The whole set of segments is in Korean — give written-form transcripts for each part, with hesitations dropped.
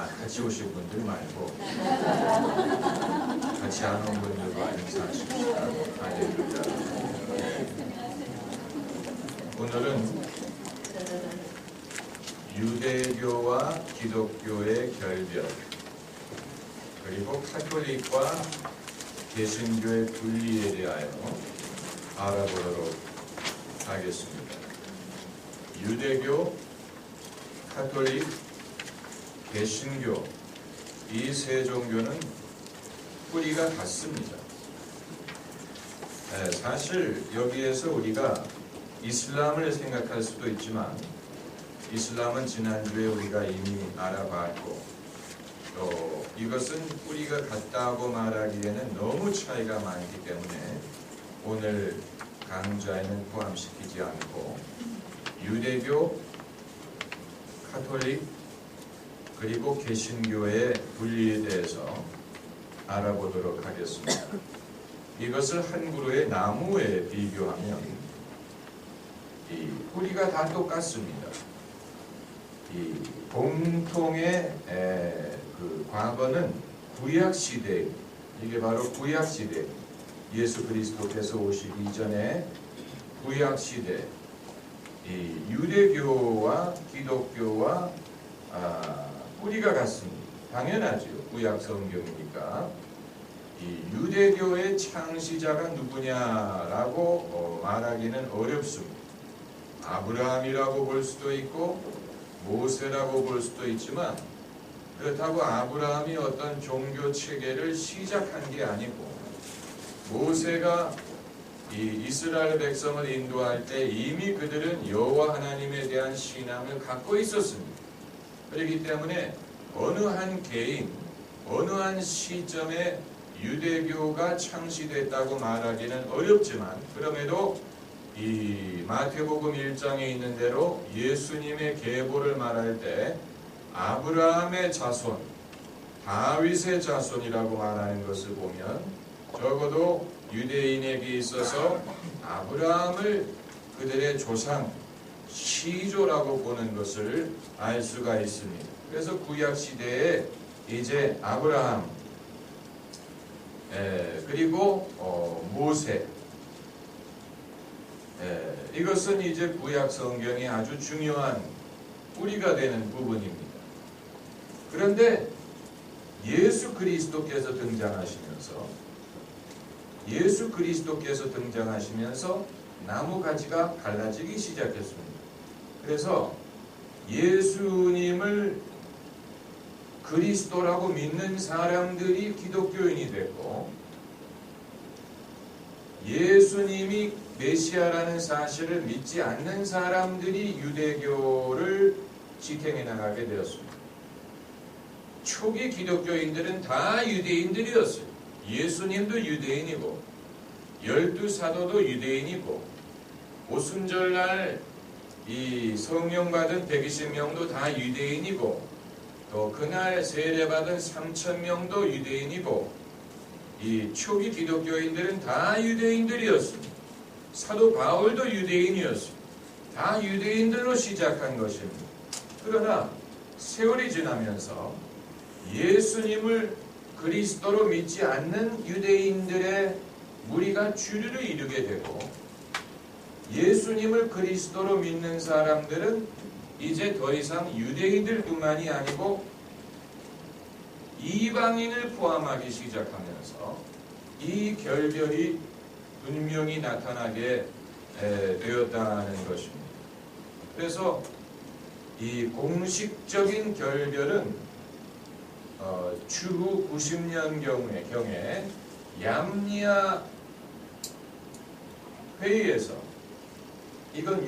같이 오신 분들 말고 같이 안 온 분들과 인사하십시다. 할렐루야. 오늘은 유대교와 기독교의 결별, 그리고 카톨릭과 개신교의 분리에 대하여 알아보도록 하겠습니다. 유대교, 카톨릭, 개신교, 이 세 종교는 뿌리가 같습니다. 사실 여기에서 우리가 이슬람을 생각할 수도 있지만 이슬람은 지난주에 우리가 이미 알아봤고 또 이것은 뿌리가 같다고 말하기에는 너무 차이가 많기 때문에 오늘 강좌에는 포함시키지 않고 유대교, 카톨릭, 그리고 개신교의 분리에 대해서 알아보도록 하겠습니다. 이것을 한 그루의 나무에 비교하면 이 뿌리가 다 똑같습니다. 이 공통의 그 과거는 구약 시대, 이게 바로 구약 시대, 예수 그리스도께서 오시기 이전에 구약 시대, 이 유대교와 기독교와 뿌리가 같습니다. 당연하죠. 구약 성경이니까. 이 유대교의 창시자가 누구냐라고 말하기는 어렵습니다. 아브라함이라고 볼 수도 있고 모세라고 볼 수도 있지만 그렇다고 아브라함이 어떤 종교 체계를 시작한 게 아니고 모세가 이 이스라엘 백성을 인도할 때 이미 그들은 여호와 하나님에 대한 신앙을 갖고 있었습니다. 그렇기 때문에 어느 한 개인, 어느 한 시점에 유대교가 창시됐다고 말하기는 어렵지만 그럼에도 이 마태복음 1장에 있는 대로 예수님의 계보를 말할 때 아브라함의 자손, 다윗의 자손이라고 말하는 것을 보면 적어도 유대인에게 있어서 아브라함을 그들의 조상, 시조라고 보는 것을 알 수가 있습니다. 그래서 구약 시대에 이제 아브라함, 그리고 모세, 이것은 이제 구약 성경의 아주 중요한 뿌리가 되는 부분입니다. 그런데 예수 그리스도께서 등장하시면서 나무 가지가 갈라지기 시작했습니다. 그래서 예수님을 그리스도라고 믿는 사람들이 기독교인이 됐고 예수님이 메시아라는 사실을 믿지 않는 사람들이 유대교를 지탱해 나가게 되었습니다. 초기 기독교인들은 다 유대인들이었어요. 예수님도 유대인이고 12사도도 유대인이고 오순절날 이 성령 받은 120명도 다 유대인이고 또 그날 세례받은 3,000명도 유대인이고 이 초기 기독교인들은 다 유대인들이었습니다. 사도 바울도 유대인이었습니다. 다 유대인들로 시작한 것입니다. 그러나 세월이 지나면서 예수님을 그리스도로 믿지 않는 유대인들의 무리가 주류를 이루게 되고 예수님을 그리스도로 믿는 사람들은 이제 더 이상 유대인들뿐만이 아니고 이방인을 포함하기 시작하면서 이 결별이 분명히 나타나게 되었다는 것입니다. 그래서 이 공식적인 결별은 추후 90년 경에 얌니아 회의에서 이건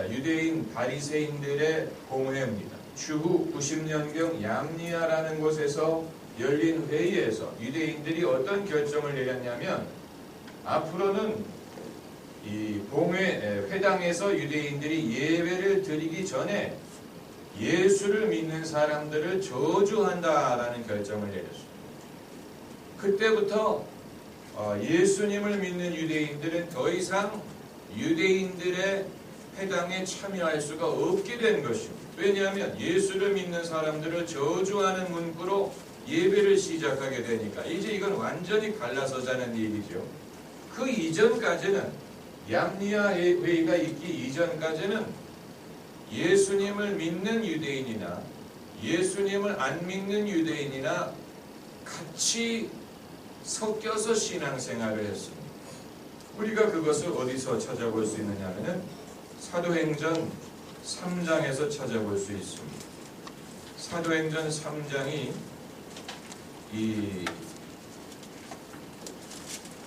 유대인 바리새인들의 공회입니다. 추후 90년경 얌니아라는 곳에서 열린 회의에서 유대인들이 어떤 결정을 내렸냐면 앞으로는 이 회당에서 유대인들이 예배를 드리기 전에 예수를 믿는 사람들을 저주한다라는 결정을 내렸습니다. 그때부터 예수님을 믿는 유대인들은 더 이상 유대인들의 회당에 참여할 수가 없게 된 것입니다. 왜냐하면 예수를 믿는 사람들을 저주하는 문구로 예배를 시작하게 되니까 이제 이건 완전히 갈라서자는 얘기죠. 그 이전까지는 얌리아 회의가 있기 이전까지는 예수님을 믿는 유대인이나 예수님을 안 믿는 유대인이나 같이 섞여서 신앙생활을 했습니다. 우리가 그것을 어디서 찾아볼 수 있느냐 하면 사도행전 3장에서 찾아볼 수 있습니다. 사도행전 3장이 이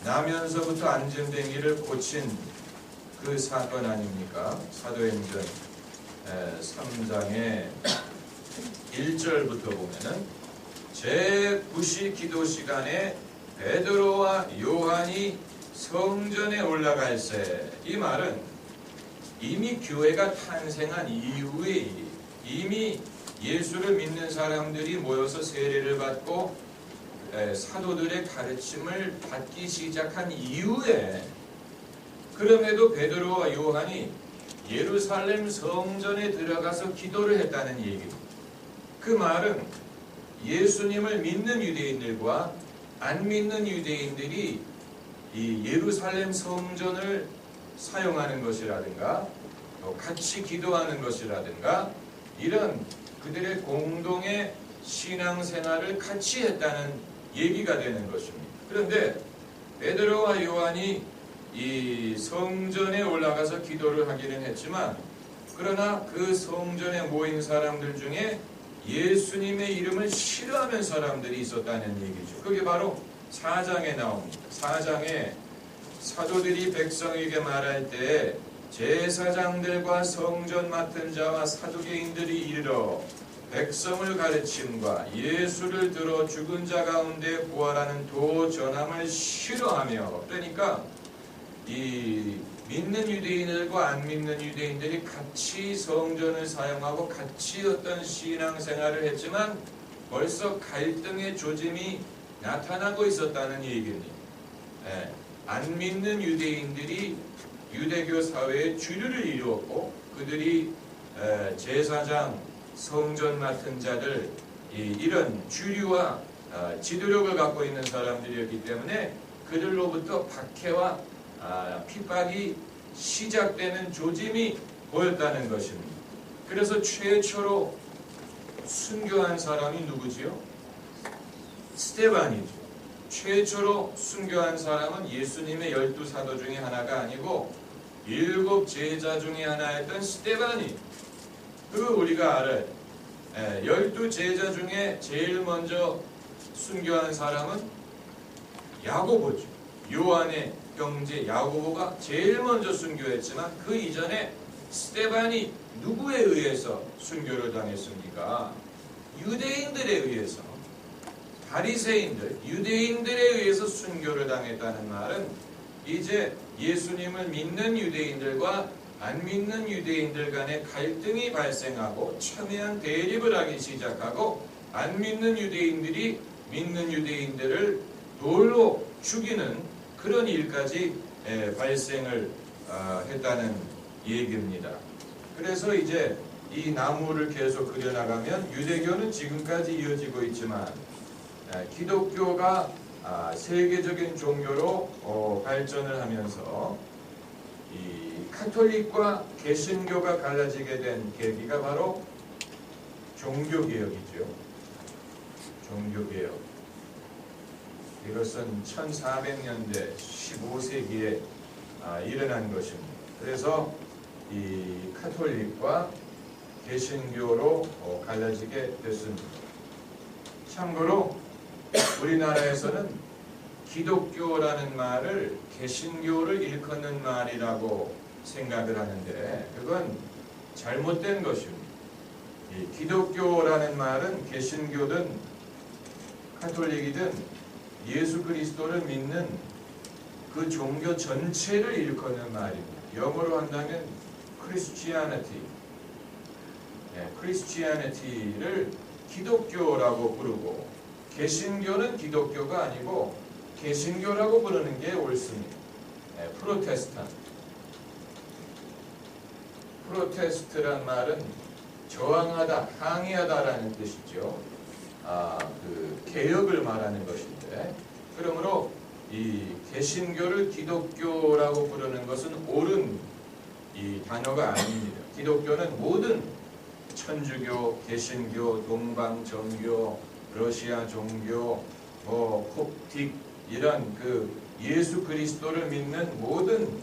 나면서부터 안전뱅이를 고친 그 사건 아닙니까? 사도행전 3장의 1절부터 보면은 제9시 기도 시간에 베드로와 요한이 성전에 올라갈새. 이 말은 이미 교회가 탄생한 이후에 이미 예수를 믿는 사람들이 모여서 세례를 받고 사도들의 가르침을 받기 시작한 이후에, 그럼에도 베드로와 요한이 예루살렘 성전에 들어가서 기도를 했다는 얘기입니다. 그 말은 예수님을 믿는 유대인들과 안 믿는 유대인들이 이 예루살렘 성전을 사용하는 것이라든가 또 같이 기도하는 것이라든가 이런 그들의 공동의 신앙생활을 같이 했다는 얘기가 되는 것입니다. 그런데 베드로와 요한이 이 성전에 올라가서 기도를 하기는 했지만, 그러나 그 성전에 모인 사람들 중에 예수님의 이름을 싫어하는 사람들이 있었다는 얘기죠. 그게 바로 4장에 나옵니다. 4장에 사도들이 백성에게 말할 때 제사장들과 성전 맡은 자와 사두개인들이 이르러 백성을 가르침과 예수를 들어 죽은 자 가운데 부활하는 도 전함을 싫어하며, 그러니까 이 믿는 유대인들과 안 믿는 유대인들이 같이 성전을 사용하고 같이 어떤 신앙생활을 했지만 벌써 갈등의 조짐이 나타나고 있었다는 얘기입니다. 안 믿는 유대인들이 유대교 사회의 주류를 이루었고, 그들이 제사장, 성전 맡은 자들, 이런 주류와 지도력을 갖고 있는 사람들이었기 때문에 그들로부터 박해와 핍박이 시작되는 조짐이 보였다는 것입니다. 그래서 최초로 순교한 사람이 누구지요? 스데반이죠. 최초로 순교한 사람은 예수님의 12사도 중에 하나가 아니고 7 제자 중에 하나였던 스데반이. 그 우리가 알아요. 12 제자 중에 제일 먼저 순교한 사람은 야고보죠. 요한의 형제 야고보가 제일 먼저 순교했지만 그 이전에 스데반이 누구에 의해서 순교를 당했습니까? 유대인들에 의해서, 바리새인들, 유대인들에 의해서 순교를 당했다는 말은 이제 예수님을 믿는 유대인들과 안 믿는 유대인들 간의 갈등이 발생하고 첨예한 대립을 하기 시작하고, 안 믿는 유대인들이 믿는 유대인들을 돌로 죽이는 그런 일까지 발생을 했다는 얘기입니다. 그래서 이제 이 나무를 계속 그려나가면 유대교는 지금까지 이어지고 있지만 기독교가 세계적인 종교로 발전을 하면서 이 카톨릭과 개신교가 갈라지게 된 계기가 바로 종교개혁이죠. 종교개혁. 이것은 1400년대 15세기에 일어난 것입니다. 그래서 이 카톨릭과 개신교로 갈라지게 됐습니다. 참고로 우리나라에서는 기독교라는 말을 개신교를 일컫는 말이라고 생각을 하는데 그건 잘못된 것입니다. 이 기독교라는 말은 개신교든 카톨릭이든 예수 그리스도를 믿는 그 종교 전체를 일컫는 말입니다. 영어로 한다면 Christianity, Christianity를 기독교라고 부르고, 개신교는 기독교가 아니고 개신교라고 부르는 게 옳습니다. 프로테스탄트. 프로테스트란 말은 저항하다, 항의하다라는 뜻이죠. 그 개혁을 말하는 것인데, 그러므로 이 개신교를 기독교라고 부르는 것은 옳은 이 단어가 아닙니다. 기독교는 모든 천주교, 개신교, 동방정교, 러시아 종교, 콥틱 이런 그 예수 그리스도를 믿는 모든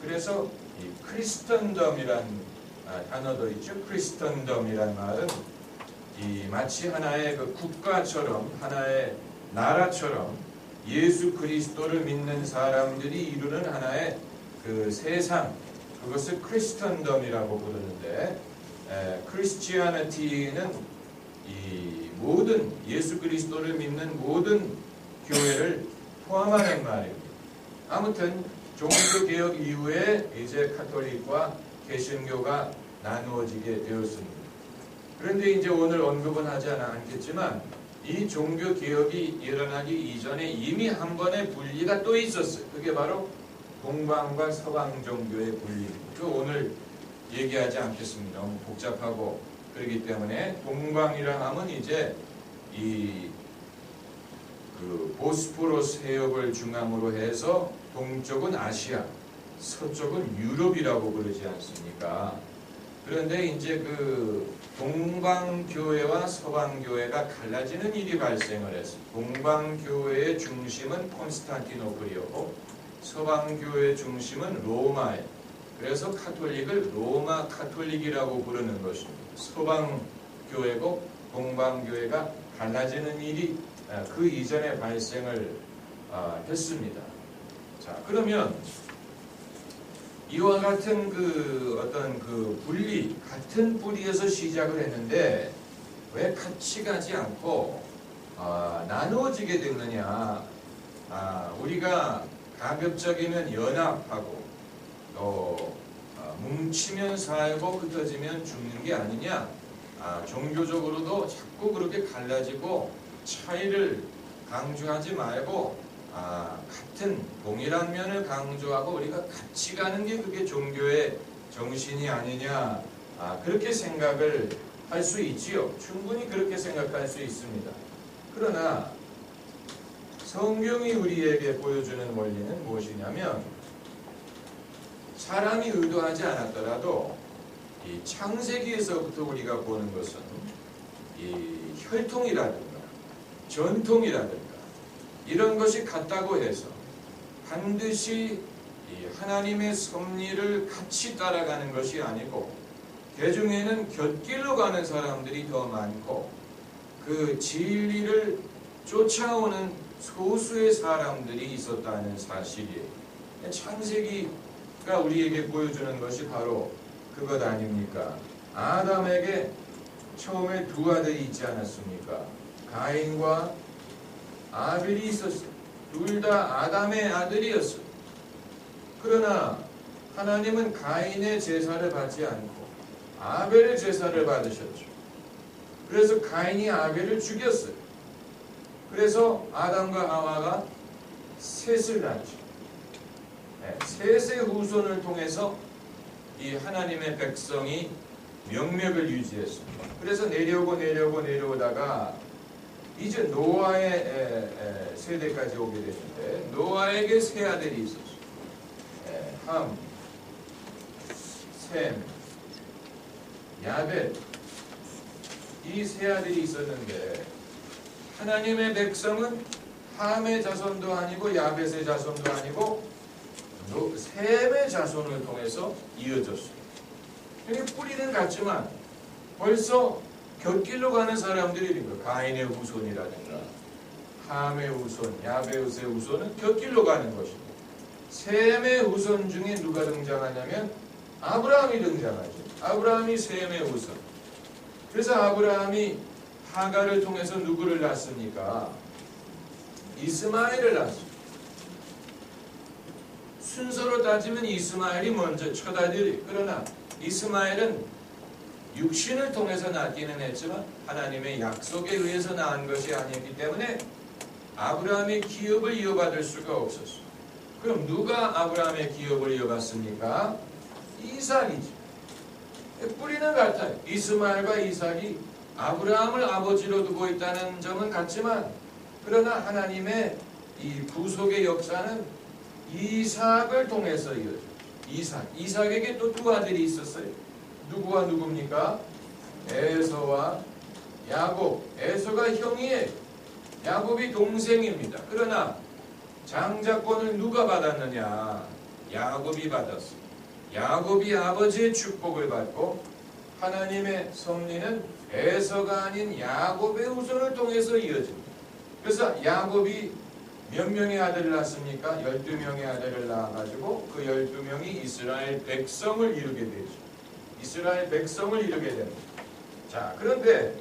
그래서 이 크리스턴덤이란 단어도 있죠. 크리스턴덤이란 말은 마치 하나의 그 국가처럼 하나의 나라처럼 예수 그리스도를 믿는 사람들이 이루는 하나의 그 세상, 그것을 크리스턴덤이라고 부르는데, 크리스티아니티는 이 모든 예수 그리스도를 믿는 모든 교회를 포함하는 말입니다. 아무튼 종교 개혁 이후에 이제 카톨릭과 개신교가 나누어지게 되었습니다. 그런데 이제 오늘 언급은 하지 않겠지만 이 종교 개혁이 일어나기 이전에 이미 한 번의 분리가 또 있었어요. 그게 바로 동방과 서방 종교의 분리입니다. 그 오늘 얘기하지 않겠습니다. 너무 복잡하고 그렇기 때문에 동방이라 하면 이제 그 보스포러스 해협을 중앙으로 해서 동쪽은 아시아, 서쪽은 유럽이라고 그러지 않습니까? 그런데 이제 그 동방교회와 서방교회가 갈라지는 일이 발생을 했어요. 동방교회의 중심은 콘스탄티노플이었고 서방교회의 중심은 로마에. 그래서 카톨릭을 로마 카톨릭이라고 부르는 것입니다. 서방교회고 동방교회가 갈라지는 일이 그 이전에 발생을 했습니다. 자, 그러면 이와 같은 그 어떤 그 분리, 같은 뿌리에서 시작을 했는데 왜 같이 가지 않고 나누어지게 됐느냐? 우리가 가급적이면 연합하고 또 뭉치면 살고 흩어지면 죽는 게 아니냐? 종교적으로도 자꾸 그렇게 갈라지고 차이를 강조하지 말고 같은 동일한 면을 강조하고 우리가 같이 가는 게 그게 종교의 정신이 아니냐, 그렇게 생각을 할 수 있지요. 충분히 그렇게 생각할 수 있습니다. 그러나 성경이 우리에게 보여주는 원리는 무엇이냐면 사람이 의도하지 않았더라도 이 창세기에서부터 우리가 보는 것은 이 혈통이라든가 전통이라든가 이런 것이 같다고 해서 반드시 하나님의 섭리를 같이 따라가는 것이 아니고 대중에는 곁길로 가는 사람들이 더 많고 그 진리를 쫓아오는 소수의 사람들이 있었다는 사실이에요. 창세기가 우리에게 보여주는 것이 바로 그것 아닙니까? 아담에게 처음에 두 아들이 있지 않았습니까? 가인과 아벨이 있었어요. 둘 다 아담의 아들이었어요. 그러나 하나님은 가인의 제사를 받지 않고 아벨의 제사를 받으셨죠. 그래서 가인이 아벨을 죽였어요. 그래서 아담과 하와가 셋을 낳죠. 셋의 후손을 통해서 이 하나님의 백성이 명맥을 유지했습니다. 그래서 내려오다가 이제 노아의 세대까지 오게 되는데 노아에게 세 아들이 있었어요. 함, 셈, 야벳, 이 세 아들이 있었는데 하나님의 백성은 함의 자손도 아니고 야벳의 자손도 아니고 셈의 자손을 통해서 이어졌어요. 여기 뿌리는 같지만 벌써 곁길로 가는 사람들이 있는 거예요. 가인의 후손이라든가 함의 후손, 야벳의 후손은 곁길로 가는 것입니다. 셈의 후손 중에 누가 등장하냐면 아브라함이 등장하죠. 아브라함이 셈의 후손. 그래서 아브라함이 하가를 통해서 누구를 낳습니까? 이스마엘을 낳습니다. 순서로 따지면 이스마엘이 먼저 첫 아들이. 그러나 이스마엘은 육신을 통해서 낳기는 했지만 하나님의 약속에 의해서 낳은 것이 아니었기 때문에 아브라함의 기업을 이어받을 수가 없었어요. 그럼 누가 아브라함의 기업을 이어받습니까? 이삭이죠. 뿌리는 같아요. 이스마엘과 이삭이 아브라함을 아버지로 두고 있다는 점은 같지만, 그러나 하나님의 이 구속의 역사는 이삭을 통해서 이어져. 이삭에게 또 두 아들이 있었어요. 누구와 누굽니까? 에서와 야곱. 에서가 형이에요. 야곱이 동생입니다. 그러나 장자권을 누가 받았느냐? 야곱이 받았어요. 야곱이 아버지의 축복을 받고, 하나님의 섭리는 에서가 아닌 야곱의 후손을 통해서 이어집니다. 그래서 야곱이 몇 명의 아들을 낳습니까? 12명의 아들을 낳아가지고 그 12명이 이스라엘 백성을 이루게 되죠. 이스라엘 백성을 이루게 됩니다. 자, 그런데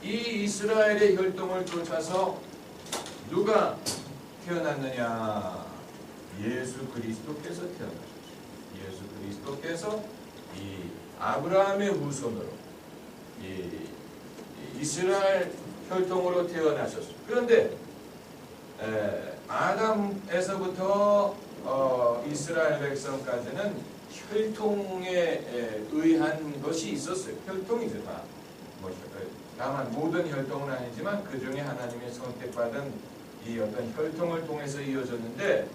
이 이스라엘의 혈통을 쫓아서 누가 태어났느냐? 예수 그리스도께서 태어나셨어요. 예수 그리스도께서 이 아브라함의 후손으로 이 이스라엘 혈통으로 태어나셨어요. 그런데 아담에서부터 이스라엘 백성까지는 혈통에 의한 것이 있었어요. 혈통이죠, 다. 다만 모든 혈통은 아니지만 그 중에 하나님의 선택받은 이 어떤 혈통을 통해서 이어졌는데,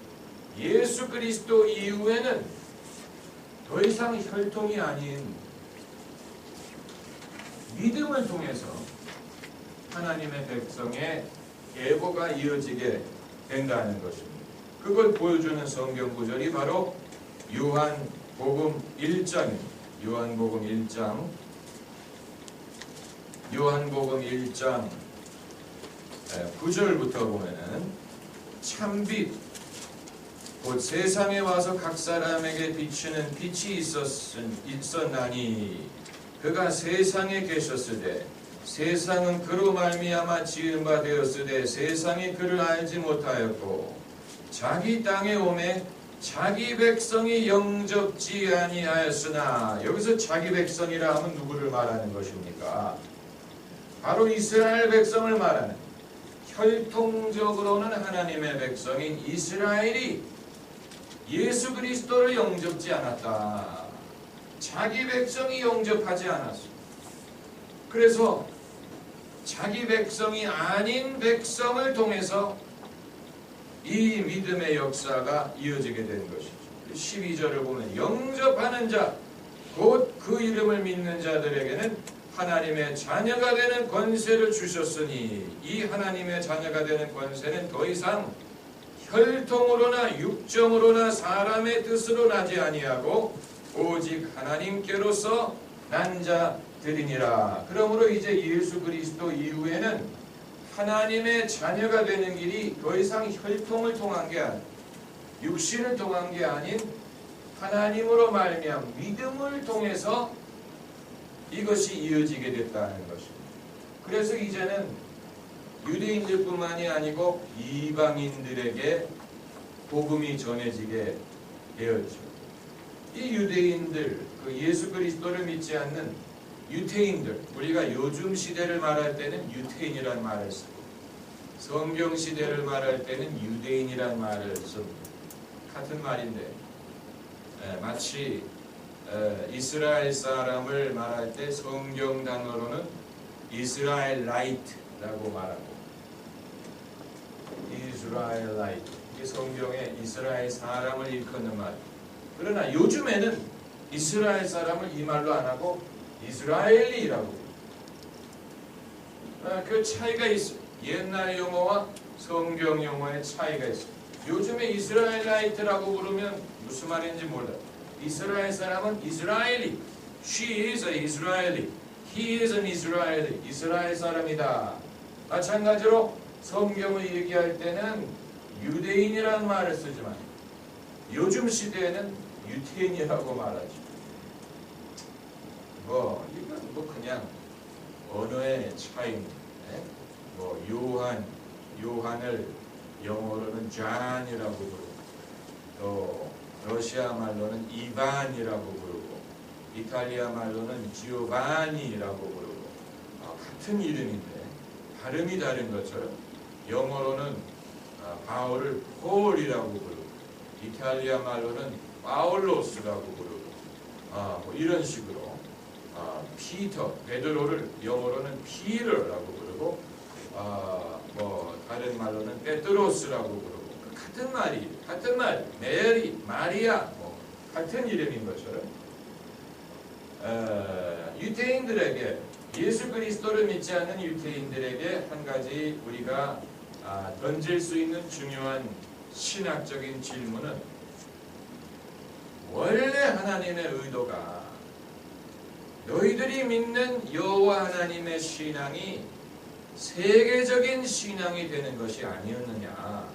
예수 그리스도 이후에는 더 이상 혈통이 아닌 믿음을 통해서 하나님의 백성의 계보가 이어지게 된다는 것입니다. 그걸 보여주는 성경 구절이 바로 요한복음 1장입니다. 요한복음 1장 9절부터 보면은, 참빛 곧 세상에 와서 각 사람에게 비추는 빛이 있었나니 그가 세상에 계셨으되 세상은 그로 말미암아 지은 바 되었으되 세상이 그를 알지 못하였고 자기 땅에 오매 자기 백성이 영접지 아니하였으나, 여기서 자기 백성이라 하면 누구를 말하는 것입니까? 바로 이스라엘 백성을 말하는, 혈통적으로는 하나님의 백성인 이스라엘이 예수 그리스도를 영접지 않았다. 자기 백성이 영접하지 않았어. 그래서 자기 백성이 아닌 백성을 통해서 이 믿음의 역사가 이어지게 된 것이죠. 12절을 보면, 영접하는 자 곧 그 이름을 믿는 자들에게는 하나님의 자녀가 되는 권세를 주셨으니, 이 하나님의 자녀가 되는 권세는 더 이상 혈통으로나 육정으로나 사람의 뜻으로 나지 아니하고 오직 하나님께로서 난 자들이니라. 그러므로 이제 예수 그리스도 이후에는 하나님의 자녀가 되는 길이 더 이상 혈통을 통한 게 아닌, 육신을 통한 게 아닌 하나님으로 말미암아 믿음을 통해서 이것이 이어지게 됐다는 것입니다. 그래서 이제는 유대인들뿐만이 아니고 이방인들에게 복음이 전해지게 되었죠. 이 유대인들, 그 예수 그리스도를 믿지 않는 유태인들, 우리가 요즘 시대를 말할 때는 유태인이란 말을 쓰고 성경 시대를 말할 때는 유대인이란 말을 씁니다. 같은 말인데 마치 이스라엘 사람을 말할 때 성경 단어로는 이스라엘라이트라고 말하고, 이스라엘라이트, 이게 성경에 이스라엘 사람을 일컫는 말. 그러나 요즘에는 이스라엘 사람을 이 말로 안 하고 이스라엘리라고. 그 차이가 있어요. 옛날 용어와 성경 용어의 차이가 있어요. 요즘에 이스라엘라이트라고 부르면 무슨 말인지 몰라요. 이스라엘 사람은 이스라엘리. She is a Israeli. He is an Israeli. 이스라엘 사람이다. 마찬가지로 성경을 얘기할 때는 유대인이라는 말을 쓰지만 요즘 시대에는 유태인이라고 말하죠. 이건 그냥 언어의 차이입니다. 요한을 영어로는 존이라고 부르고, 또 러시아 말로는 이반이라고 부르고, 이탈리아 말로는 지오바니라고 부르고, 같은 이름인데 발음이 다른 것처럼 영어로는 바울을 폴이라고 부르고, 이탈리아 말로는 파울로스라고 부르고, 뭐 이런 식으로 피터, 베드로를 영어로는 피터라고 부르고 뭐 다른 말로는 베드로스라고 부르고 같은 말, 메리, 마리아 뭐 같은 이름인 것처럼 유대인들에게 예수 그리스도를 믿지 않는 유대인들에게 한 가지 우리가 던질 수 있는 중요한 신학적인 질문은 원래 하나님의 의도가 너희들이 믿는 여호와 하나님의 신앙이 세계적인 신앙이 되는 것이 아니었느냐.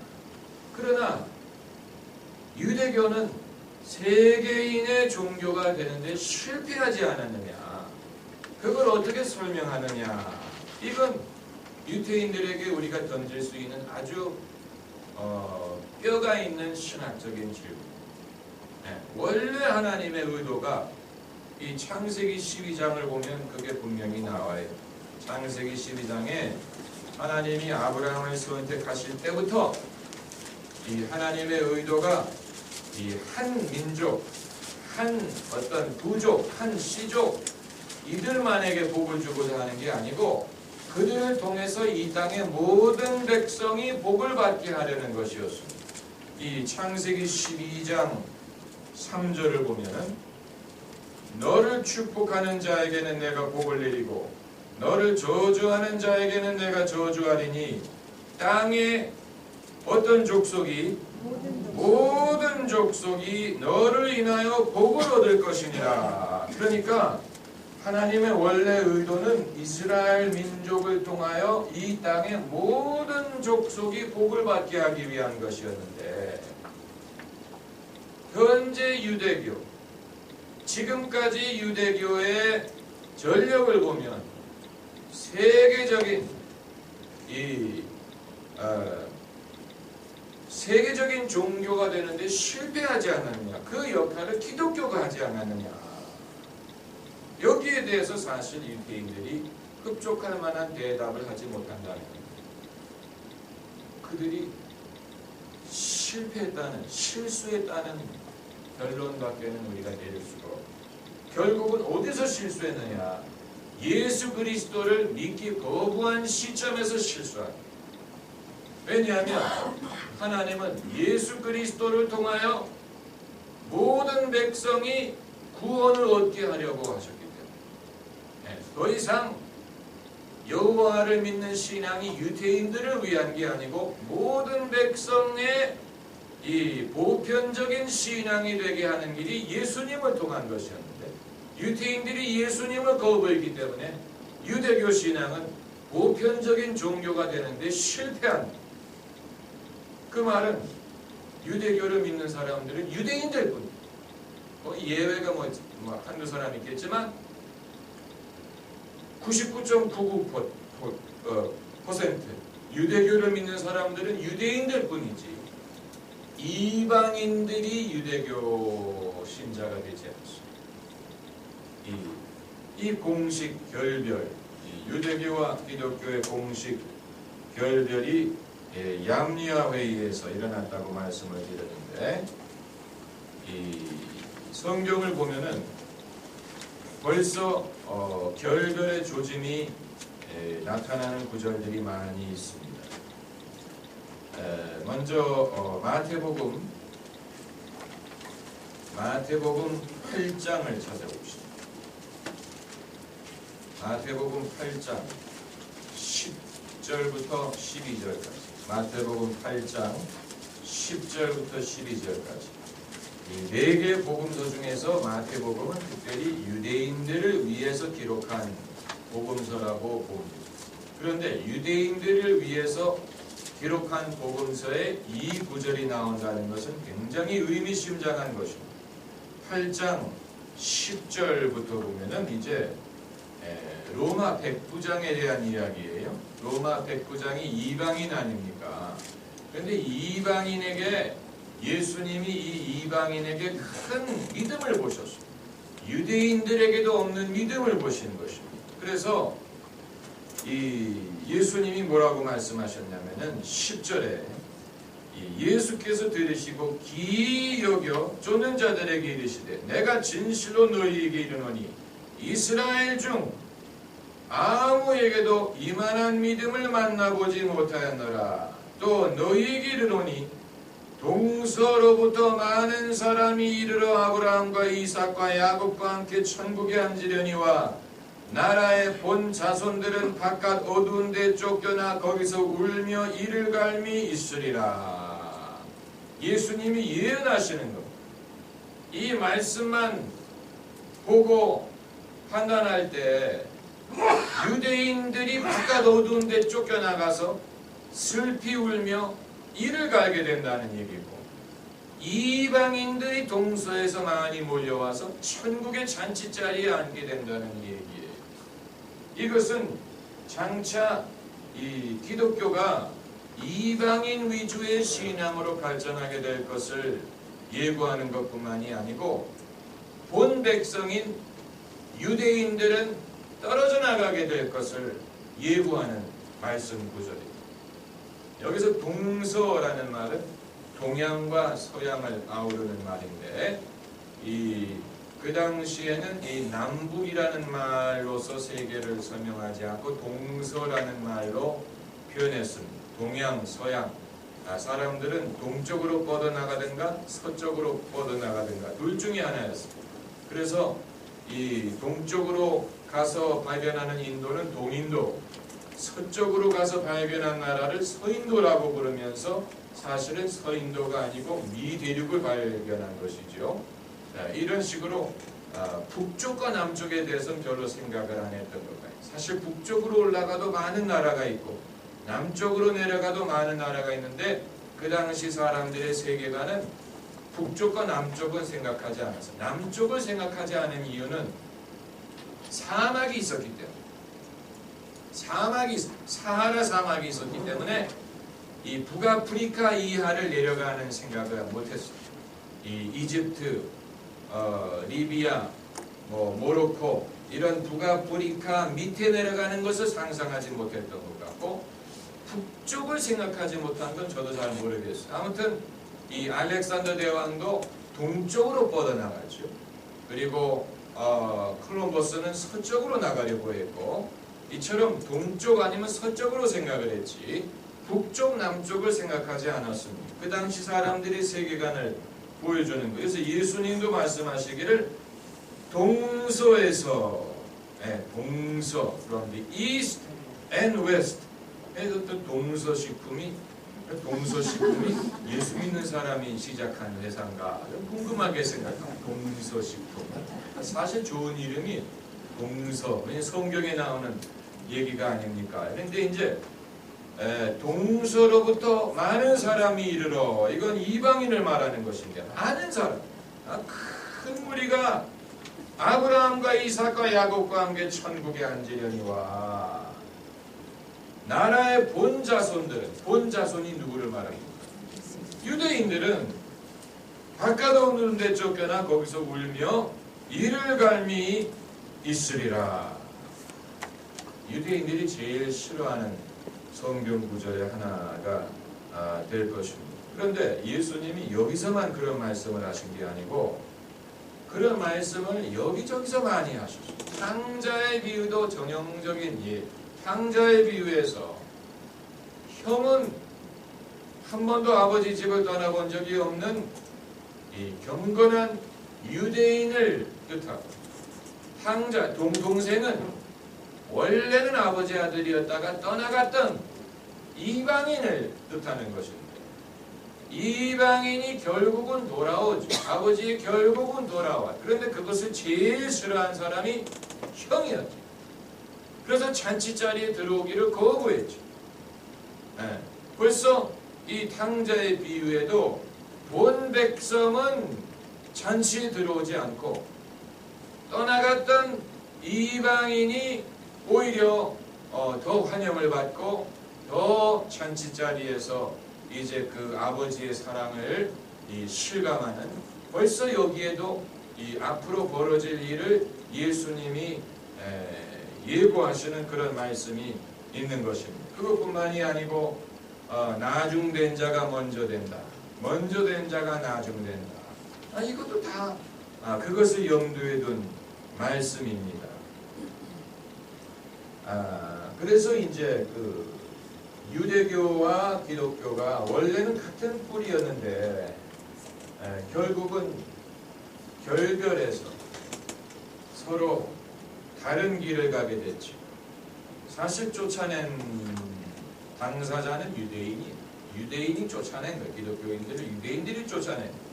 그러나 유대교는 세계인의 종교가 되는데 실패하지 않았느냐. 그걸 어떻게 설명하느냐. 이건 유대인들에게 우리가 던질 수 있는 아주 뼈가 있는 신학적인 질문. 원래 하나님의 의도가 이 창세기 12장을 보면 그게 분명히 나와요. 창세기 12장에 하나님이 아브라함을 선택하실 때부터 이 하나님의 의도가 이 한 민족, 한 어떤 부족, 한 씨족 이들만에게 복을 주고자 하는 게 아니고 그들을 통해서 이 땅의 모든 백성이 복을 받게 하려는 것이었습니다. 이 창세기 12장 3절을 보면은 너를 축복하는 자에게는 내가 복을 내리고 너를 저주하는 자에게는 내가 저주하리니 땅에 어떤 족속이 모든 족속이 너를 인하여 복을 얻을 것이니라. 그러니까 하나님의 원래 의도는 이스라엘 민족을 통하여 이 땅의 모든 족속이 복을 받게 하기 위한 것이었는데 현재 유대교, 지금까지 유대교의 전력을 보면 세계적인 세계적인 종교가 되는데 실패하지 않았느냐. 그 역할을 기독교가 하지 않았느냐. 여기에 대해서 사실 유대인들이 흡족할 만한 대답을 하지 못한다는 그들이 실패했다는, 실수했다는 결론밖에는 우리가 내릴 수가 없고 결국은 어디서 실수했느냐. 예수 그리스도를 믿기 거부한 시점에서 실수합니다. 왜냐하면 하나님은 예수 그리스도를 통하여 모든 백성이 구원을 얻게 하려고 하셨기 때문에 더 이상 여호와를 믿는 신앙이 유대인들을 위한 게 아니고 모든 백성의 이 보편적인 신앙이 되게 하는 길이 예수님을 통한 것이었는데 유대인들이 예수님을 거부했기 때문에 유대교 신앙은 보편적인 종교가 되는데 실패한. 그 말은 유대교를 믿는 사람들은 유대인들 뿐. 예외가 한두 사람 있겠지만 99.99% 유대교를 믿는 사람들은 유대인들 뿐이지 이방인들이 유대교 신자가 되지 않습니다. 이 공식 결별, 유대교와 기독교의 공식 결별이 얌리아 회의에서 일어났다고 말씀을 드렸는데 이 성경을 보면은 벌써 결별의 조짐이 나타나는 구절들이 많이 있습니다. 먼저 마태복음 8장을 찾아봅시다. 마태복음 8장 10절부터 12절까지. 마태복음 8장 10절부터 12절까지. 이 4개 복음서 중에서 마태복음은 특별히 유대인들을 위해서 기록한 복음서라고 봅니다. 그런데 유대인들을 위해서 기록한 복음서에 이 구절이 나온다는 것은 굉장히 의미심장한 것입니다. 8장 10절부터 보면은 이제 로마 백부장에 대한 이야기예요. 로마 백부장이 이방인 아닙니까? 그런데 이방인에게 예수님이 이 이방인에게 큰 믿음을 보셨습니다. 유대인들에게도 없는 믿음을 보신 것입니다. 그래서 이 예수님이 뭐라고 말씀하셨냐면은 10절에 예수께서 들으시고 기이 여겨 쫓는 자들에게 이르시되 내가 진실로 너희에게 이르노니 이스라엘 중 아무에게도 이만한 믿음을 만나보지 못하였노라. 또 너희에게 이르노니 동서로부터 많은 사람이 이르러 아브라함과 이삭과 야곱과 함께 천국에 앉으려니와 나라의 본 자손들은 바깥 어두운 데 쫓겨나 거기서 울며 이를 갈미 있으리라. 예수님이 예언하시는 겁니다. 이 말씀만 보고 판단할 때 유대인들이 바깥 어두운 데 쫓겨나가서 슬피 울며 이를 갈게 된다는 얘기고, 이방인들이 동서에서 많이 몰려와서 천국의 잔치자리에 앉게 된다는 얘기예요. 이것은 장차 이 기독교가 이방인 위주의 신앙으로 발전하게 될 것을 예고하는 것뿐만이 아니고 본 백성인 유대인들은 떨어져 나가게 될 것을 예고하는 말씀 구절입니다. 여기서 동서라는 말은 동양과 서양을 아우르는 말인데, 그 당시에는 이 남북이라는 말로서 세계를 설명하지 않고 동서라는 말로 표현했습니다. 동양, 서양. 사람들은 동쪽으로 뻗어나가든가 서쪽으로 뻗어나가든가 둘 중에 하나였습니다. 그래서 이 동쪽으로 가서 발견하는 인도는 동인도, 서쪽으로 가서 발견한 나라를 서인도라고 부르면서 사실은 서인도가 아니고 미대륙을 발견한 것이죠. 이런 식으로 북쪽과 남쪽에 대해서는 별로 생각을 안 했던 것 같아요. 사실 북쪽으로 올라가도 많은 나라가 있고 남쪽으로 내려가도 많은 나라가 있는데 그 당시 사람들의 세계관은 북쪽과 남쪽은 생각하지 않았어요. 남쪽을 생각하지 않은 이유는 사막이 있었기 때문에, 사하라 사막이 있었기 때문에 이 북아프리카 이하를 내려가는 생각을 못했어요. 이 이집트, 리비아, 모로코 이런 북아프리카 밑에 내려가는 것을 상상하지 못했던 것 같고, 북쪽을 생각하지 못한 건 저도 잘 모르겠어요. 아무튼 이 알렉산더 대왕도 동쪽으로 뻗어나갔죠. 그리고 콜럼버스는 서쪽으로 나가려고 했고, 이처럼 동쪽 아니면 서쪽으로 생각을 했지 북쪽 남쪽을 생각하지 않았습니다. 그 당시 사람들의 세계관을 보여주는 거예요. 그래서 예수님도 말씀하시기를 동서에서, 동서 from the east and west 해서 또 동서식품이 예수 믿는 사람이 시작한 회사인가 궁금하게 생각합니다. 동서식품, 사실 좋은 이름이 동서, 성경에 나오는 얘기가 아닙니까? 그런데 이제 동서로부터 많은 사람이 이르러, 이건 이방인을 말하는 것인데 많은 사람, 큰 무리가 아브라함과 이삭과 야곱과 함께 천국에 앉으려니와 나라의 본 자손이 누구를 말합니까? 유대인들은 바깥 어두운 데 쫓겨나 거기서 울며 이를 갈미 있으리라. 유대인들이 제일 싫어하는 성경 구절의 하나가 될 것입니다. 그런데 예수님이 여기서만 그런 말씀을 하신 게 아니고 그런 말씀을 여기저기서 많이 하셨어요. 탕자의 비유도 전형적인 탕자의 비유에서 형은 한 번도 아버지 집을 떠나본 적이 없는 이 경건한 유대인을 뜻하고, 탕자, 동생은 원래는 아버지 아들이었다가 떠나갔던 이방인을 뜻하는 것입니다. 이방인이 결국은 돌아오죠. 아버지 결국은 돌아와. 그런데 그것을 제일 싫어한 사람이 형이었죠. 그래서 잔치자리에 들어오기를 거부했죠. 벌써 이 탕자의 비유에도 본 백성은 잔치에 들어오지 않고 떠나갔던 이방인이 오히려 더 환영을 받고 더 잔치자리에서 이제 그 아버지의 사랑을 실감하는, 벌써 여기에도 이 앞으로 벌어질 일을 예수님이 예고하시는 그런 말씀이 있는 것입니다. 그것뿐만이 아니고 나중된 자가 먼저 된다. 먼저 된 자가 나중된다. 이것도 다 그것을 염두에 둔 말씀입니다. 그래서 이제 그 유대교와 기독교가 원래는 같은 뿌리였는데 결국은 결별해서 서로 다른 길을 가게 됐죠. 사실 쫓아낸 당사자는 유대인이 쫓아낸 거예요. 기독교인들을 유대인들이 쫓아낸 거예요.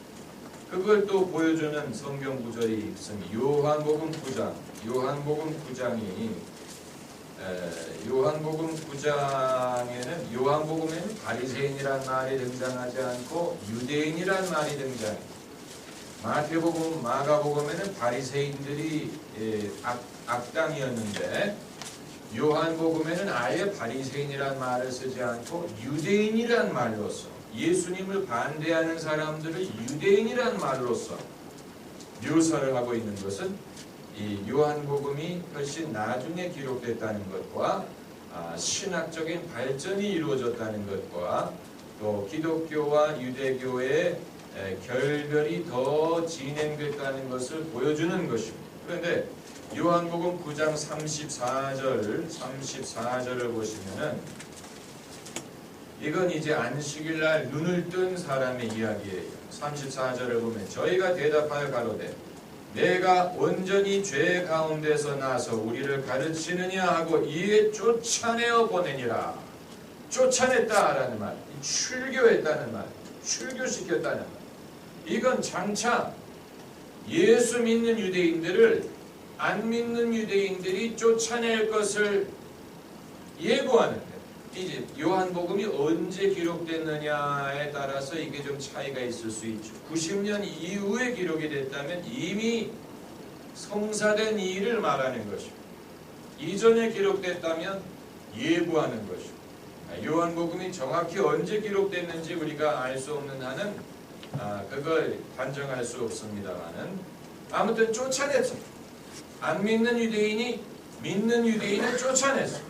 그걸 또 보여주는 성경 구절이 있습니다. 요한복음 9장에는 요한복음에는 바리새인이란 말이 등장하지 않고 유대인이란 말이 등장해요. 마태복음, 마가복음에는 바리새인들이 악당이었는데 요한복음에는 아예 바리새인이란 말을 쓰지 않고 유대인이란 말로써 예수님을 반대하는 사람들을 유대인이란 말로써 묘사를 하고 있는 것은 이 요한복음이 훨씬 나중에 기록됐다는 것과 신학적인 발전이 이루어졌다는 것과 또 기독교와 유대교의 결별이 더 진행됐다는 것을 보여주는 것입니다. 그런데 요한복음 9장 34절을 보시면은 이건 이제 안식일날 눈을 뜬 사람의 이야기예요. 34절을 보면 저희가 대답하여 가로되 내가 온전히 죄 가운데서 나서 우리를 가르치느냐 하고 이에 쫓아내어 보내니라. 쫓아냈다라는 말, 출교했다는 말, 출교시켰다는 말. 이건 장차 예수 믿는 유대인들을 안 믿는 유대인들이 쫓아낼 것을 예고하는데 이제 요한복음이 언제 기록됐느냐에 따라서 이게 좀 차이가 있을 수 있죠. 90년 이후에 기록이 됐다면 이미 성사된 일을 말하는 것이고 이전에 기록됐다면 예고하는 것이고 요한복음이 정확히 언제 기록됐는지 우리가 알 수 없는 한은 그걸 단정할 수 없습니다만은 아무튼 쫓아냈죠. 안 믿는 유대인이 믿는 유대인을 쫓아냈어.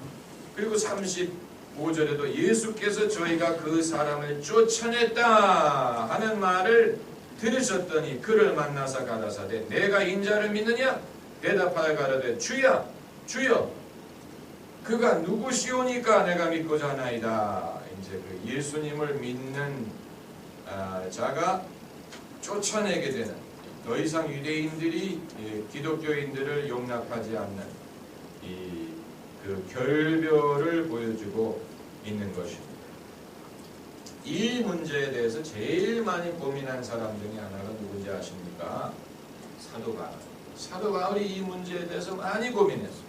그리고 35절에도 예수께서 저희가 그 사람을 쫓아냈다 하는 말을 들으셨더니 그를 만나서 가라사대 내가 인자를 믿느냐? 대답하여 가라되 주야 주여 그가 누구시오니까 내가 믿고자 하나이다. 이제 그 예수님을 믿는 자가 쫓아내게 되는 더 이상 유대인들이 기독교인들을 용납하지 않는 그 결별을 보여주고 있는 것입니다. 이 문제에 대해서 제일 많이 고민한 사람 중에 하나가 누군지 아십니까? 사도 바울. 사도 바울이 이 문제에 대해서 많이 고민했어요.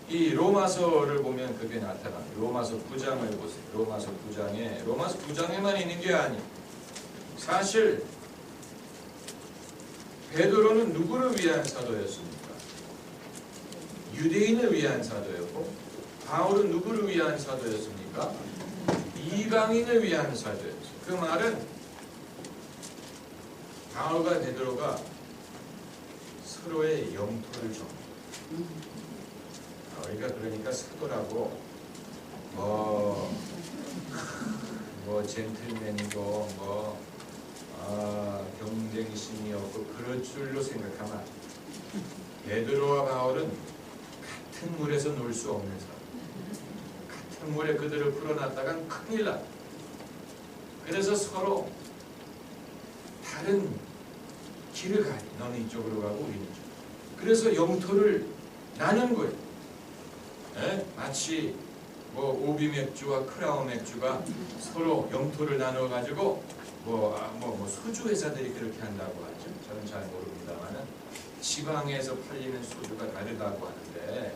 이 로마서를 보면 그게 나타납니다. 로마서 9장을 보세요. 로마서 9장에만 있는 게 아니에요. 사실 베드로는 누구를 위한 사도였습니까? 유대인을 위한 사도였고 바울은 누구를 위한 사도였습니까? 이방인을 위한 사도였어요. 그 말은 바울과 베드로가 서로의 영토를 줍니다. 우리가 그러니까 사도라고 뭐 젠틀맨이고 경쟁심이 없고 그럴 줄로 생각하면 베드로와 바울은 같은 물에서 놀 수 없는 사람. 같은 물에 그들을 풀어놨다간 큰일 나. 그래서 서로 다른 길을 가요. 너는 이쪽으로 가고 우리는 이쪽으로. 그래서 영토를 나눈 거예요. 마치 오비 맥주와 크라운 맥주가 서로 영토를 나눠 가지고 소주 회사들이 그렇게 한다고 하죠. 저는 잘 모릅니다만은 지방에서 팔리는 소주가 다르다고 하는데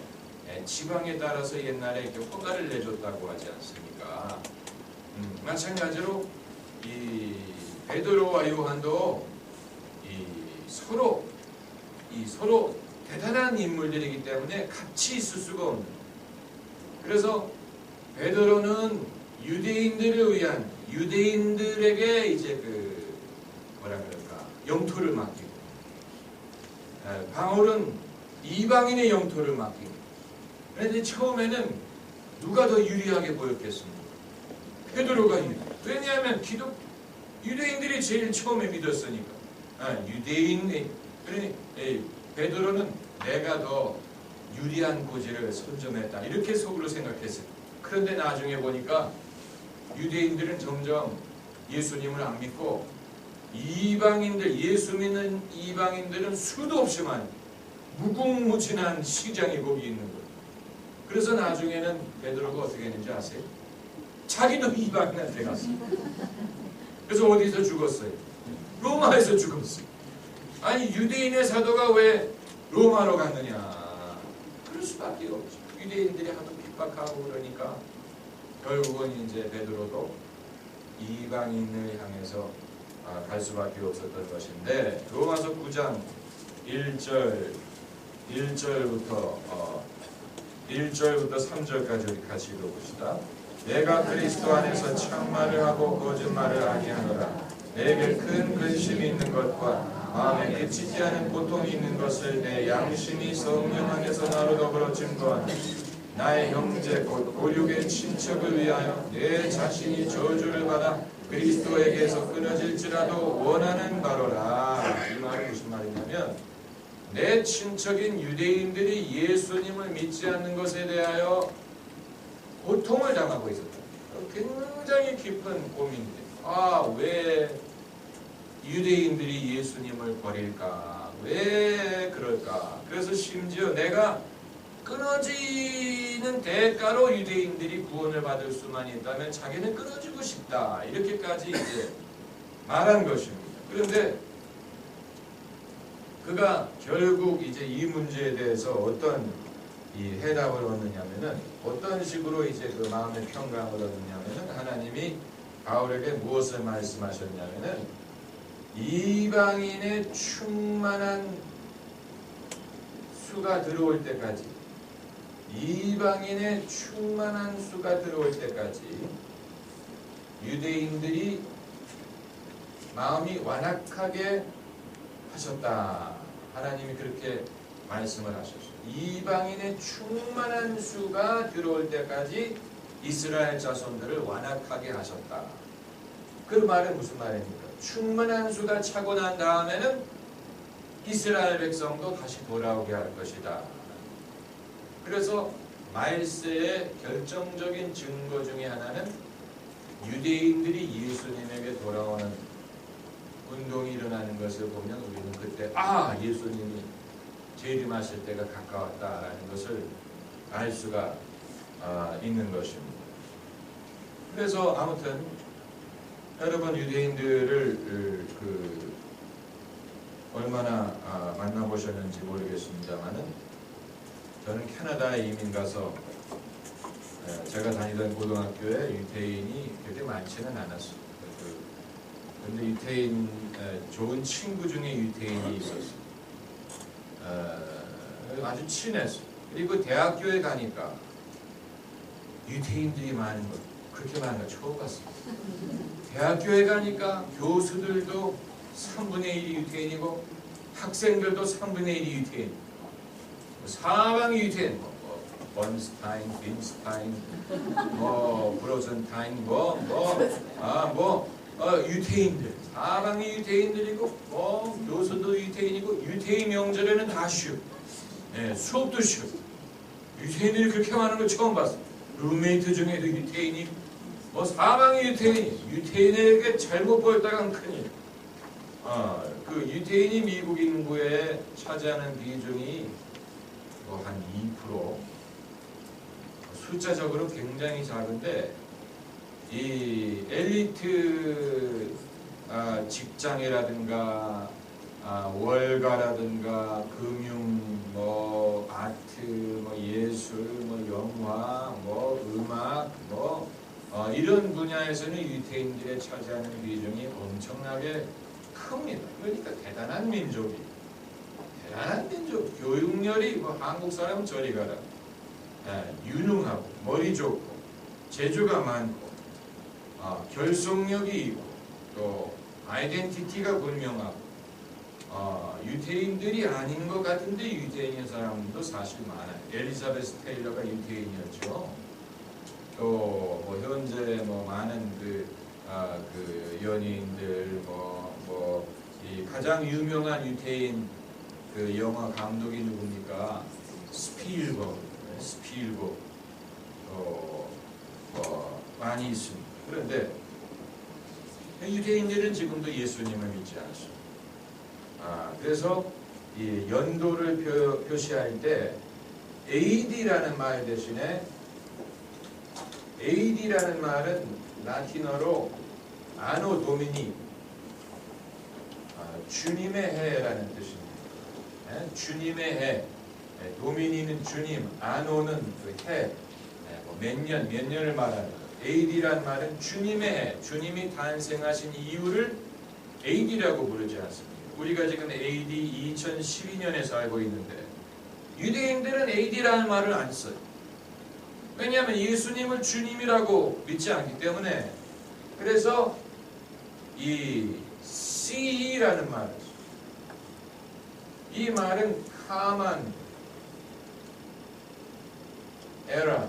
지방에 따라서 옛날에 이렇게 허가를 내줬다고 하지 않습니까? 마찬가지로 이 베드로와 요한도 서로 대단한 인물들이기 때문에 같이 있을 수가 없는. 그래서 베드로는 유대인들에게 이제 영토를 맡기고, 바울은 이방인의 영토를 맡기고. 그런데 처음에는 누가 더 유리하게 보였겠습니까? 베드로가 왜냐하면 유대인들이 제일 처음에 믿었으니까. 그러니 베드로는 내가 더 유리한 고지를 선점했다 이렇게 속으로 생각했어요. 그런데 나중에 보니까 유대인들은 점점 예수님을 안 믿고 이방인들, 예수 믿는 이방인들은 수도 없이 많이 무궁무진한 시장이 거기 있는 거예요. 그래서 나중에는 베드로가 어떻게 했는지 아세요? 자기도 이방인한테 갔어요. 그래서 어디서 죽었어요? 로마에서 죽었어요. 아니 유대인의 사도가 왜 로마로 갔느냐? 그럴 수밖에 없죠. 유대인들이 하도 핍박하고 그러니까 결국은 이제 베드로도 이방인을 향해서 갈 수밖에 없었던 것인데, 로마서 9장 1절부터 3절까지 우리 같이 읽어봅시다. 내가 그리스도 안에서 참말을 하고 거짓말을 아니하노라. 내게 큰 근심이 있는 것과 마음에 미치지 않은 고통이 있는 것을 내 양심이 성령 안에서 나로 더불어 증거하니, 나의 형제 곧 고륙의 친척을 위하여 내 자신이 저주를 받아 그리스도에게서 끊어질지라도 원하는 바로라. 이 말이 무슨 말이냐면, 내 친척인 유대인들이 예수님을 믿지 않는 것에 대하여 고통을 당하고 있었다. 굉장히 깊은 고민이에요. 왜 유대인들이 예수님을 버릴까? 왜 그럴까? 그래서 심지어 내가 끊어지는 대가로 유대인들이 구원을 받을 수만 있다면 자기는 끊어지고 싶다. 이렇게까지 이제 말한 것입니다. 그런데 그가 결국 이제 이 문제에 대해서 어떤 이 해답을 얻느냐면은, 어떤 식으로 이제 그 마음의 평강을 얻느냐면은, 하나님이 바울에게 무엇을 말씀하셨냐면은, 이방인의 충만한 수가 들어올 때까지, 이방인의 충만한 수가 들어올 때까지 유대인들이 마음이 완악하게 하셨다. 하나님이 그렇게 말씀을 하셨어요. 이방인의 충만한 수가 들어올 때까지 이스라엘 자손들을 완악하게 하셨다. 그 말은 무슨 말입니까? 충만한 수가 차고 난 다음에는 이스라엘 백성도 다시 돌아오게 할 것이다. 그래서 말세의 결정적인 증거 중에 하나는 유대인들이 예수님에게 돌아오는 운동이 일어나는 것을 보면 우리는 그때 예수님이 재림하실 때가 가까웠다라는 것을 알 수가 있는 것입니다. 그래서 아무튼 여러분 유대인들을 얼마나 만나보셨는지 모르겠습니다만은, 저는 캐나다에 이민 가서 제가 다니던 고등학교에 유대인이 그렇게 많지는 않았어요. 근데 유태인 좋은 친구 중에 유태인이 있었어요. 아주 친했어요. 그리고 대학교에 가니까 유태인들이 많은 것, 그렇게 많은 거 처음 봤어요. 대학교에 가니까 교수들도 3분의 1이 유태인이고 학생들도 3분의 1이 유태인, 사방이 유태인, 번스타인, 빈스타인, 브로zen타인, 유태인들, 사방이 유태인들이고, 교수도 유태인이고, 유태인 명절에는 다 쉬어. 수업도 쉬어. 유태인들이 그렇게 많은 걸 처음 봤어. 룸메이트 중에도 유태인이, 사방이 유태인이, 유태인에게 잘못 보였다간 큰일. 그 유태인이 미국 인구에 차지하는 비중이 한 2%, 숫자적으로 굉장히 작은데, 이 엘리트 직장이라든가 월가라든가 금융, 아트, 예술, 영화, 음악, 이런 분야에서는 유태인들의 차지하는 비중이 엄청나게 큽니다. 그러니까 대단한 민족이, 대단한 민족, 교육열이 한국 사람 저리 가라. 유능하고 머리 좋고 재주가 많고 결속력이 있고 또 아이덴티티가 분명하고, 유태인들이 아닌 것 같은데 유태인인 사람도 사실 많아요. 엘리자베스 테일러가 유태인이었죠. 또 뭐 현재 뭐 많은 그 연예인들 이 가장 유명한 유태인 그 영화 감독이 누굽니까? 스필버그 많이 있습니다. 그런데 유대인들은 지금도 예수님을 믿지 않습니다. 그래서 이 연도를 표시할 때 AD라는 말 대신에 AD라는 말은 라틴어로 아노 도미니 주님의 해라는 뜻입니다. 주님의 해. 도미니는 주님, 아노는 그 해. 몇 년을 말하는 거예요. AD란 말은 주님의 해, 주님이 탄생하신 이유를 AD라고 부르지 않습니다. 우리가 지금 AD 2012년에 살고 있는데 유대인들은 AD라는 말을 안 써요. 왜냐하면 예수님을 주님이라고 믿지 않기 때문에. 그래서 이 CE라는 말을 써요. 이 말은 common era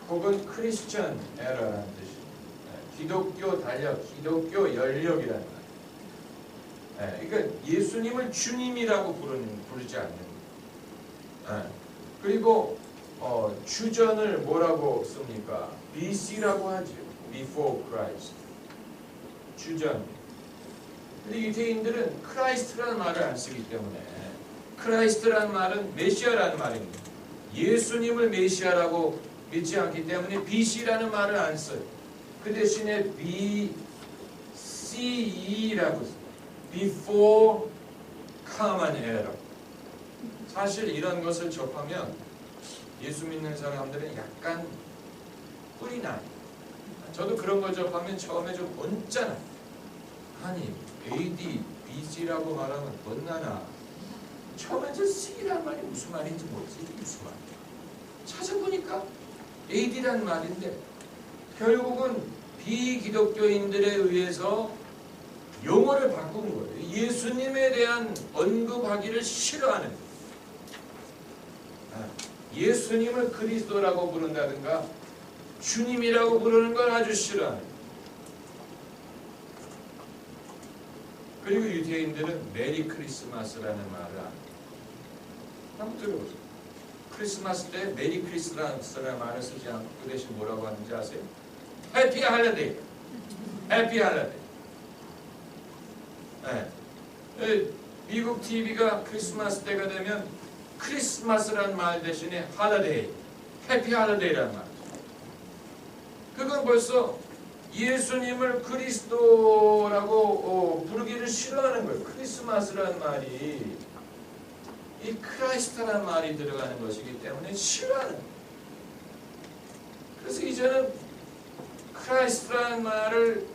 혹은 크리스천 에라라는 뜻입니다. 기독교 달력, 기독교 연력이라는 말. 그러니까 예수님을 주님이라고 부르지 않는 거예요. 그리고 주전을 뭐라고 씁니까? BC라고 하죠. Before Christ. 주전. 근데 유대인들은 크라이스트라는 말을 안 쓰기 때문에 크라이스트라는 말은 메시아라는 말입니다. 예수님을 메시아라고 믿지 않기 때문에 BC라는 말을 안 써요. 그 대신에 BCE라고 써요. Before Common Era. 사실 이런 것을 접하면 예수 믿는 사람들은 약간 꿀이 나요. 저도 그런 걸 접하면 처음에 좀 언짢아요. 아니 AD, BC라고 말하면 뭔나나. 처음에 저 C라는 말이 무슨 말인지 모르지. 이게 무슨 말이야. 찾아보니까 AD라는 말인데 결국은 비기독교인들에 의해서 용어를 바꾼 거예요. 예수님에 대한 언급하기를 싫어하는 거예요. 예수님을 그리스도라고 부른다든가 주님이라고 부르는 걸 아주 싫어하는 거예요. 그리고 유대인들은 메리 크리스마스라는 말을 안 해요. 한번 들어보세요. 크리스마스 때 메리 크리스마스라는 말을 쓰지 않고 그 대신 뭐라고 하는지 아세요? 해피 할리데이. 해피 할리데이. 미국 TV가 크리스마스 때가 되면 크리스마스라는 말 대신에 할리데이, 해피 할리데이라는 말. 그건 벌써 예수님을 그리스도라고 부르기를 싫어하는 거예요. 크리스마스라는 말이 이 크라이스트라는 말이 들어가는 것이기 때문에 싫어하는 거예요. 그래서 이제는 크라이스트라는 말을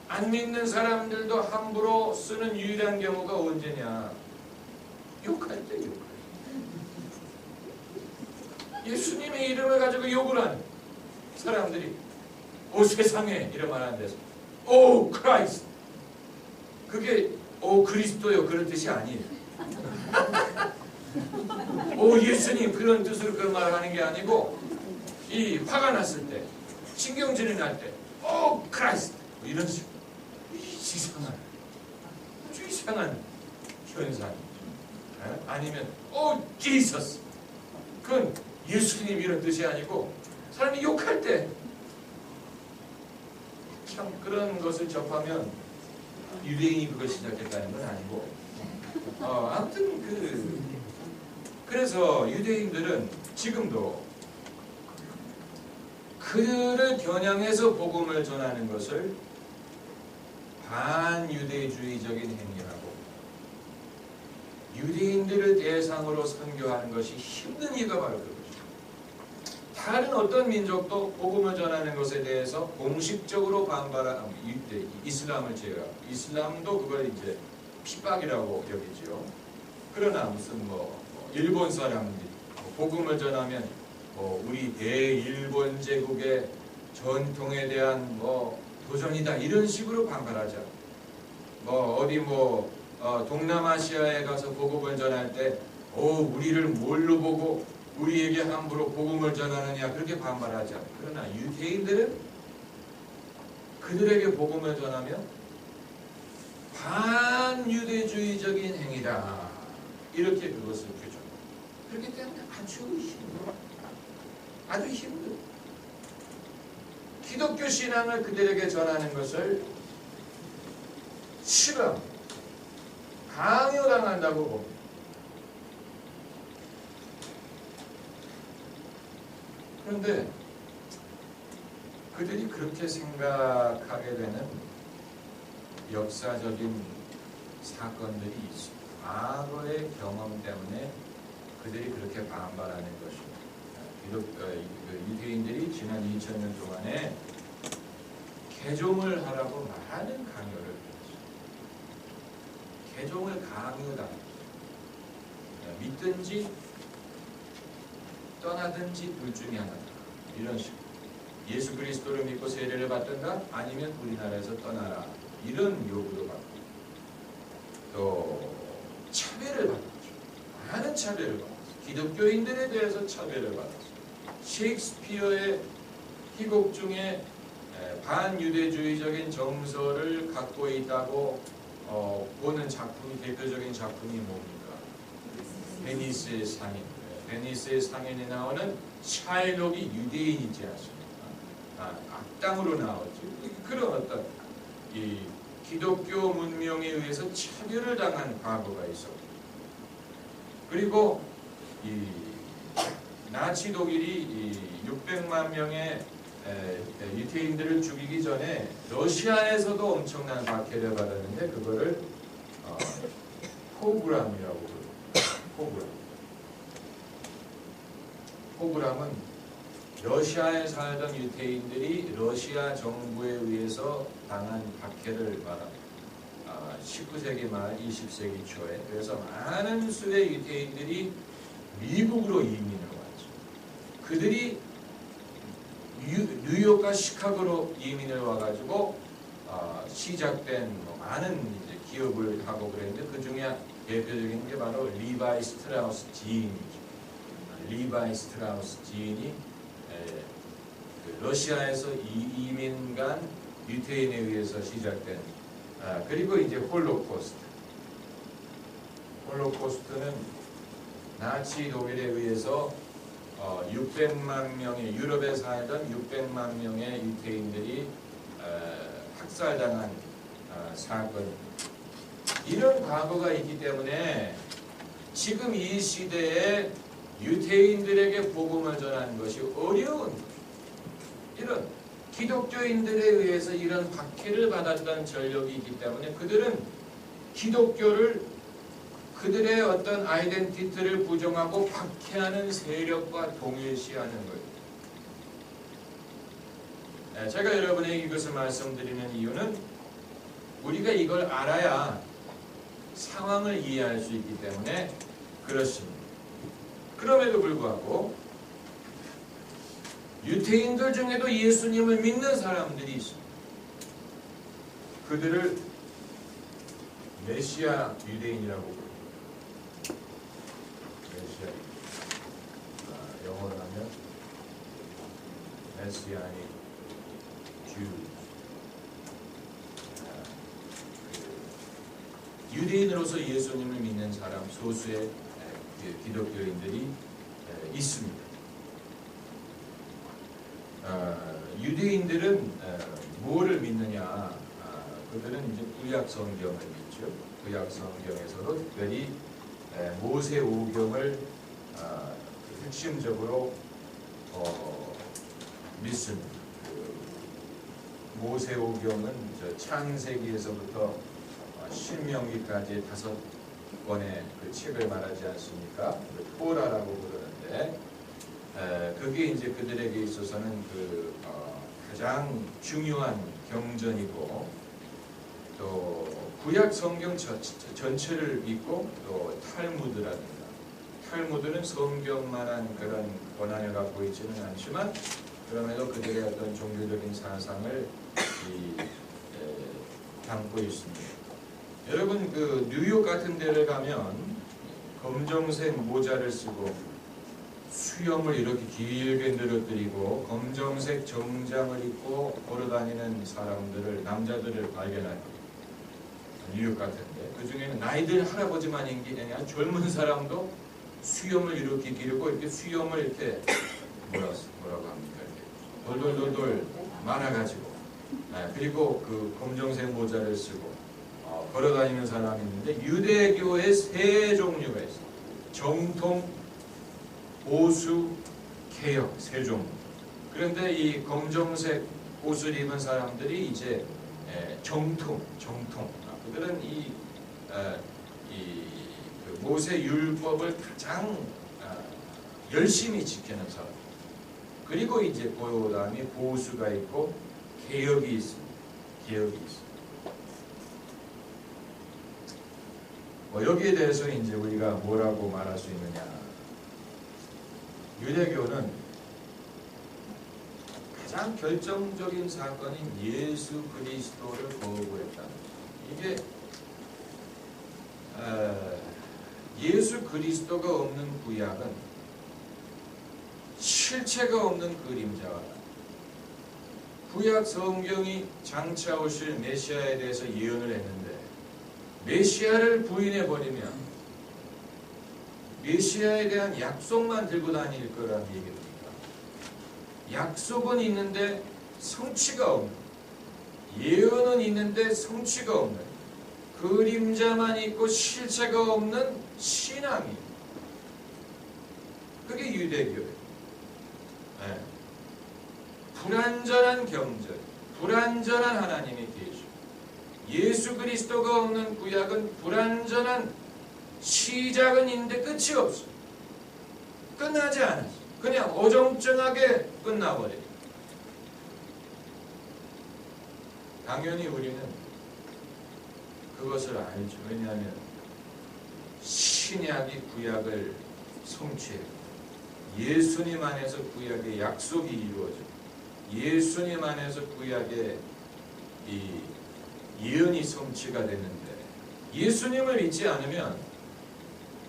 안 믿는 사람들도 함부로 쓰는 유일한 경우가 언제냐? 욕할 때 욕할 때. 예수님의 이름을 가지고 욕을 하는 사람들이 오 세상에 이런 말 하는 데서 오 크라이스트. 그게 오 그리스도요 그런 뜻이 아니에요. 오 예수님 그런 뜻으로 그런 말을 하는 게 아니고 이 화가 났을 때 신경질이 날 때 오 크라이스트 뭐 이런 식으로 아주 이상한 현상. 아니면 오 지서스 그건 예수님 이런 뜻이 아니고 사람이 욕할 때 참 그런 것을 접하면 유대인이 그걸 시작했다는 건 아니고 아무튼 그래서 유대인들은 지금도 그들을 겨냥해서 복음을 전하는 것을 반유대주의적인 행위라고 유대인들을 대상으로 선교하는 것이 힘든 이유가 바로 그것이죠. 다른 어떤 민족도 복음을 전하는 것에 대해서 공식적으로 반발하는 이슬람을 제외하고 이슬람도 그걸 이제 핍박이라고 여기죠. 그러나 무슨 일본 사람들이 복음을 전하면 우리 대일본 제국의 전통에 대한 도전이다 이런 식으로 반발하자. 동남아시아에 가서 복음을 전할 때 우리를 뭘로 보고 우리에게 함부로 복음을 전하느냐 그렇게 반발하죠. 그러나 유대인들은 그들에게 복음을 전하면 반유대주의적인 행위다. 이렇게 그것을 규정. 그렇기 때문에 아주 힘들어. 아주 힘들어. 기독교 신앙을 그들에게 전하는 것을 싫어. 강요당한다고 봅니다. 그런데 그들이 그렇게 생각하게 되는 역사적인 사건들이 있습니다. 과거의 경험 때문에 그들이 그렇게 반발하는 것입니다. 유대인들이 지난 2000년 동안에 개종을 하라고 많은 강요를 했습니다. 개종을 강요당했습니다. 믿든지 떠나든지 둘 중에 하나다. 이런 식으로. 예수 그리스도를 믿고 세례를 받든가 아니면 우리나라에서 떠나라. 이런 요구도 받고 또 차별을 받았죠. 많은 차별을 받았어요. 기독교인들에 대해서 차별을 받았어요. 셰익스피어의 희곡 중에 반유대주의적인 정서를 갖고 있다고 보는 작품이 대표적인 작품이 뭡니까? 베니스의 상인. 베니스의 상인에 나오는 샤일록이 유대인이지 않습니까? 악당으로 나왔지. 그런 어떤 이 기독교 문명에 의해서 차별을 당한 과거가 있었고, 그리고 이 나치 독일이 600만 명의 유태인들을 죽이기 전에 러시아에서도 엄청난 박해를 받았는데 그거를 포그람이라고 부릅니다. 포그람은 러시아에 살던 유태인들이 러시아 정부에 의해서 당한 박해를 말합니다. 19세기 말 20세기 초에. 그래서 많은 수의 유태인들이 미국으로 이민을 왔죠. 그들이 뉴욕과 시카고로 이민을 와가지고 시작된 많은 이제 기업을 하고 그랬는데 그 중에 대표적인 게 바로 리바이 스트라우스 지인이죠. 리바이 스트라우스 지인이 러시아에서 이민 간 유태인에 의해서 시작된 그리고 이제 홀로코스트는 나치 독일에 의해서 600만 명의 유럽에 살던 600만 명의 유태인들이 학살당한 사건. 이런 과거가 있기 때문에 지금 이 시대에 유태인들에게 복음을 전하는 것이 어려운 거예요. 이런 기독교인들에 의해서 이런 박해를 받았던 전력이 있기 때문에 그들은 기독교를 그들의 어떤 아이덴티티를 부정하고 박해하는 세력과 동일시하는 거예요. 제가 여러분에게 이것을 말씀드리는 이유는 우리가 이걸 알아야 상황을 이해할 수 있기 때문에 그렇습니다. 그럼에도 불구하고 유태인들 중에도 예수님을 믿는 사람들이 있습니다. 그들을 메시아 유대인이라고 부릅니다. 메시아 영어로 하면 메시아닉 주. 유대인으로서 예수님을 믿는 사람 소수의 기독교인들이 있습니다. 유대인들은 뭐를 믿느냐? 그들은 이제 구약 성경을 믿죠. 구약 성경에서도 특별히 모세 오경을 핵심적으로 믿습니다. 모세 오경은 창세기에서부터 신명기까지 5권의 그 책을 말하지 않습니까? 토라라고 부르는데 그게 이제 그들에게 있어서는 가장 중요한 경전이고 또 구약 성경 전체를 믿고 또 탈무드는 성경만한 그런 권한을 갖고 있지는 않지만 그럼에도 그들의 어떤 종교적인 사상을 담고 있습니다. 여러분 뉴욕 같은 데를 가면 검정색 모자를 쓰고 수염을 이렇게 길게 늘어뜨리고 검정색 정장을 입고 걸어다니는 사람들을, 남자들을 발견할 뉴욕 같은데, 그 중에는 나이든 할아버지만인 게 아니라 젊은 사람도 수염을 이렇게 기르고 이렇게 수염을 이렇게 뭐라고 합니까? 이렇게 돌돌돌돌 말아가지고, 그리고 그 검정색 모자를 쓰고 걸어다니는 사람이 있는데, 유대교에 세 종류가 있어요. 정통, 보수, 개혁, 세 종류. 그런데 이 검정색 옷을 입은 사람들이 이제 정통. 그들은 그 모세 율법을 가장 열심히 지키는 사람. 그리고 이제 그 다음에 보수가 있고 개혁이 있습니다. 여기에 대해서 이제 우리가 뭐라고 말할 수 있느냐? 유대교는 가장 결정적인 사건인 예수 그리스도를 거부했다는 거죠. 이게 예수 그리스도가 없는 구약은 실체가 없는 그림자와 같다. 구약 성경이 장차 오실 메시아에 대해서 예언을 했는데, 메시아를 부인해버리면 메시아에 대한 약속만 들고 다닐 거란 얘기입니다. 약속은 있는데 성취가 없는, 예언은 있는데 성취가 없는, 그림자만 있고 실체가 없는 신앙이, 그게 유대교예요. 불완전한 경전, 불완전한 하나님의 계시. 예수 그리스도가 없는 구약은 불완전한, 시작은 있는데 끝이 없어. 끝나지 않았어. 그냥 어정쩡하게 끝나버려요. 당연히 우리는 그것을 알죠. 왜냐하면 신약이 구약을 성취해요. 예수님 안에서 구약의 약속이 이루어져요. 예수님 안에서 구약의 이 예언이 성취가 되는데, 예수님을 믿지 않으면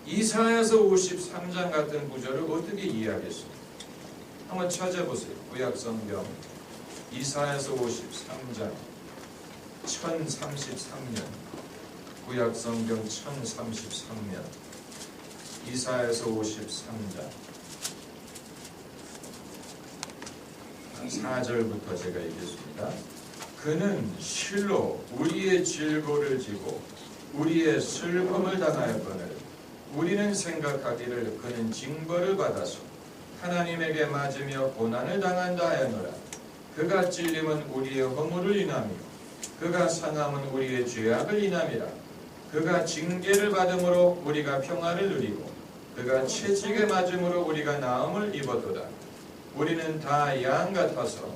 이사야서 53장 같은 구절을 어떻게 이해하겠습니까? 한번 찾아보세요. 구약 성경 이사야서 53장 1033년, 구약 성경 1033년, 이사야서 53장 4절부터 제가 읽겠습니다. 그는 실로 우리의 질고를 지고 우리의 슬픔을 당하였거늘 우리는 생각하기를 그는 징벌을 받아서 하나님에게 맞으며 고난을 당한다 하였노라. 그가 찔림은 우리의 허물을 인하며 그가 상함은 우리의 죄악을 인함이라. 그가 징계를 받음으로 우리가 평화를 누리고 그가 채찍에 맞음으로 우리가 나음을 입었도다. 우리는 다 양 같아서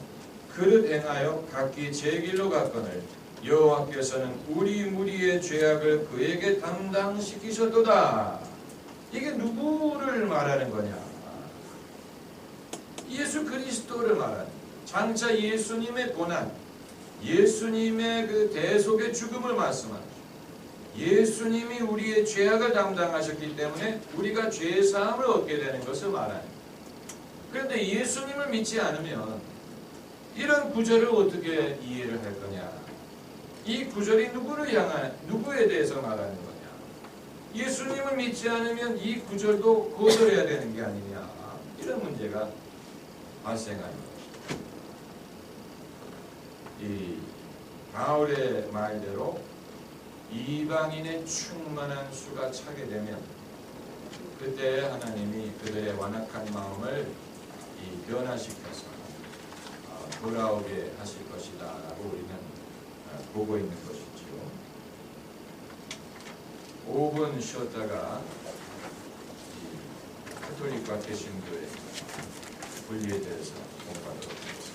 그릇 행하여 각기 제 길로 갔거늘 여호와께서는 우리 무리의 죄악을 그에게 담당시키셨도다. 이게 누구를 말하는 거냐? 예수 그리스도를 말하는, 장차 예수님의 고난, 예수님의 그 대속의 죽음을 말씀하죠. 예수님이 우리의 죄악을 담당하셨기 때문에 우리가 죄사함을 얻게 되는 것을 말하는. 그런데 예수님을 믿지 않으면 이런 구절을 어떻게 이해를 할 거냐? 이 구절이 누구에 대해서 말하는 거냐? 예수님을 믿지 않으면 이 구절도 거절해야 되는 게 아니냐? 이런 문제가 발생합니다. 이 바울의 말대로 이방인의 충만한 수가 차게 되면 그때 하나님이 그들의 완악한 마음을 변화시켜서 돌아오게 하실 것이다 라고 우리는 보고 있는 것이지요. 5분 쉬었다가 카톨릭과 개신교의 분리에 대해서 공부하도록 하겠습니다.